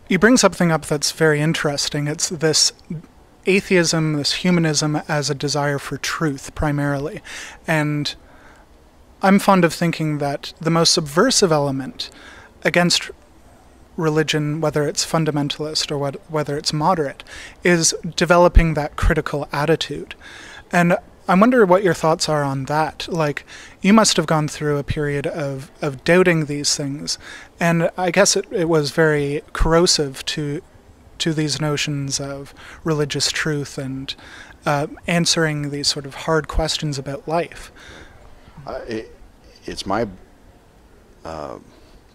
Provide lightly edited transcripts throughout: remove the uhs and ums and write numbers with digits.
You bring something up that's very interesting. It's this atheism, this humanism as a desire for truth, primarily. And I'm fond of thinking that the most subversive element against religion, whether it's fundamentalist or whether it's moderate, is developing that critical attitude. And I wonder what your thoughts are on that. Like, you must have gone through a period of doubting these things, and I guess it was very corrosive to these notions of religious truth and answering these sort of hard questions about life. It's my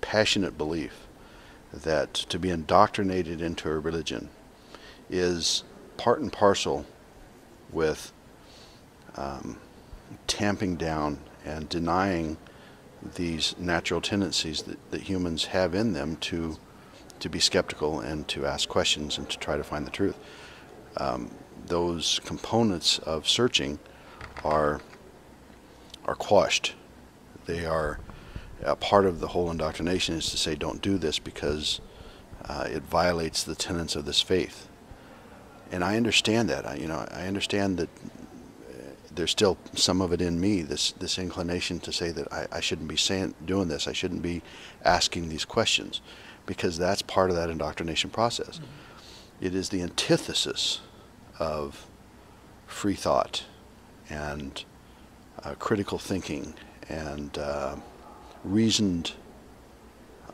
passionate belief that to be indoctrinated into a religion is part and parcel with tamping down and denying these natural tendencies that humans have in them to be skeptical and to ask questions and to try to find the truth. Those components of searching are quashed. They are a part of the whole indoctrination is to say don't do this because it violates the tenets of this faith. And I understand that. I understand that there's still some of it in me, this inclination to say that I shouldn't be doing this, I shouldn't be asking these questions, because that's part of that indoctrination process. Mm-hmm. It is the antithesis of free thought and critical thinking and reasoned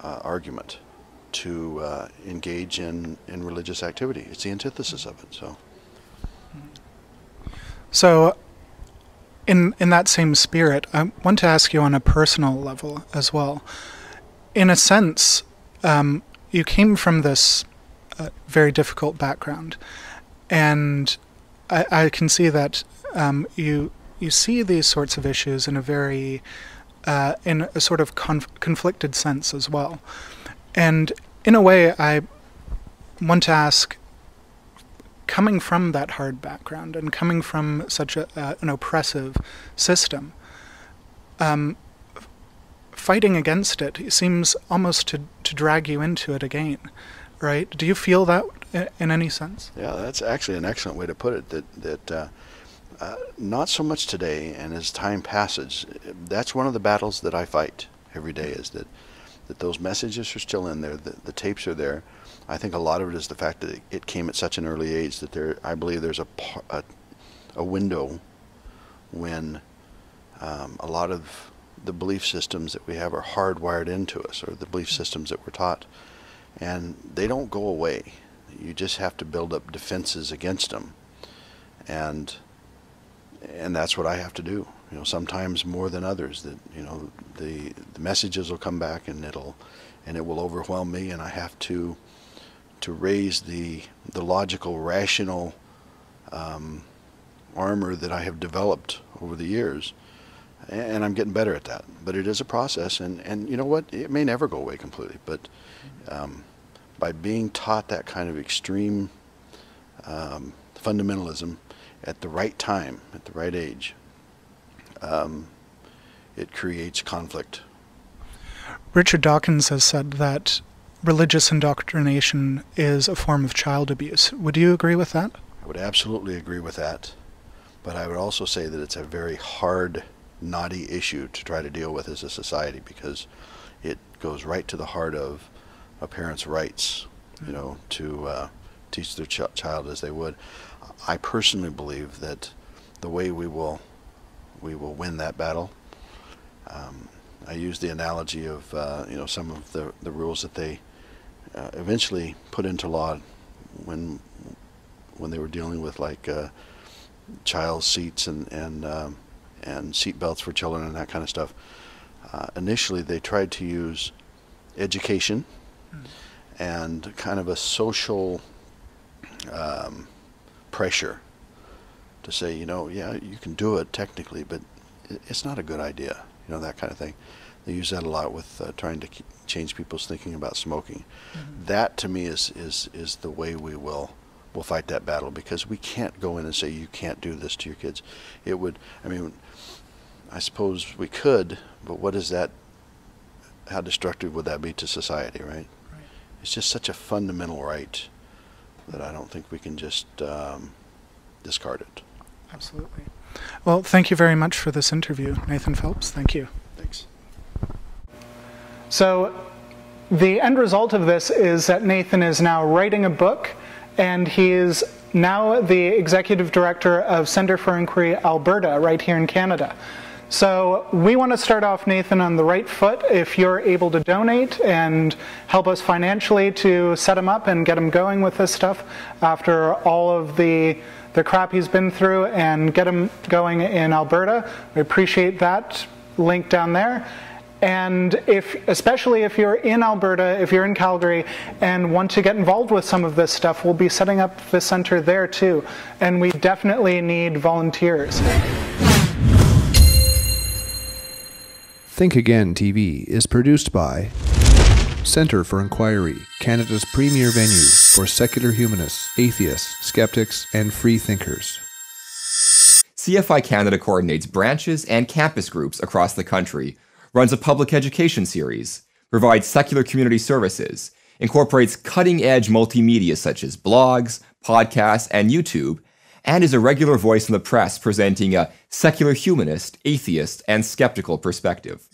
argument to engage in religious activity. It's the antithesis of it. So in that same spirit, I want to ask you on a personal level as well. In a sense, you came from this very difficult background, and I can see that you see these sorts of issues in a very in a sort of conflicted sense as well. And in a way, I want to ask, coming from that hard background and coming from such an oppressive system, fighting against it seems almost to drag you into it again, right? Do you feel that in any sense? Yeah, that's actually an excellent way to put it, that not so much today, and as time passes, that's one of the battles that I fight every day, is that those messages are still in there, the tapes are there. I think a lot of it is the fact that it came at such an early age that I believe there's a window when a lot of the belief systems that we have are hardwired into us, or the belief systems that we're taught, and they don't go away. You just have to build up defenses against them, and that's what I have to do. Sometimes more than others. That the messages will come back and it will overwhelm me, and I have to raise the logical, rational armor that I have developed over the years, and I'm getting better at that. But it is a process, and you know what? It may never go away completely, but by being taught that kind of extreme fundamentalism at the right time, at the right age, it creates conflict. Richard Dawkins has said that religious indoctrination is a form of child abuse. Would you agree with that? I would absolutely agree with that, but I would also say that it's a very hard, knotty issue to try to deal with as a society, because it goes right to the heart of a parent's rights, to teach their child as they would. I personally believe that the way we will win that battle, I use the analogy of some of the rules that they eventually put into law when they were dealing with child seats and seat belts for children and that kind of stuff. Initially, they tried to use education and kind of a social pressure to say, yeah, you can do it technically, but it's not a good idea, that kind of thing. They use that a lot with trying to change people's thinking about smoking. Mm-hmm. That, to me, is the way we'll fight that battle, because we can't go in and say you can't do this to your kids. I suppose we could, but what is that? How destructive would that be to society, right? it's just such a fundamental right that I don't think we can just discard it. Absolutely. Well, thank you very much for this interview, Nathan Phelps. Thank you. Thanks. So the end result of this is that Nathan is now writing a book, and he is now the executive director of Centre for Inquiry Alberta right here in Canada. So we want to start off, Nathan, on the right foot. If you're able to donate and help us financially to set him up and get him going with this stuff after all of the crap he's been through, and get him going in Alberta, we appreciate that link down there. And especially if you're in Alberta, if you're in Calgary, and want to get involved with some of this stuff, we'll be setting up the center there too. And we definitely need volunteers. ThinkAgain TV is produced by Centre for Inquiry, Canada's premier venue for secular humanists, atheists, skeptics, and free thinkers. CFI Canada coordinates branches and campus groups across the country, runs a public education series, provides secular community services, incorporates cutting-edge multimedia such as blogs, podcasts, and YouTube, and is a regular voice in the press presenting a secular humanist, atheist, and skeptical perspective.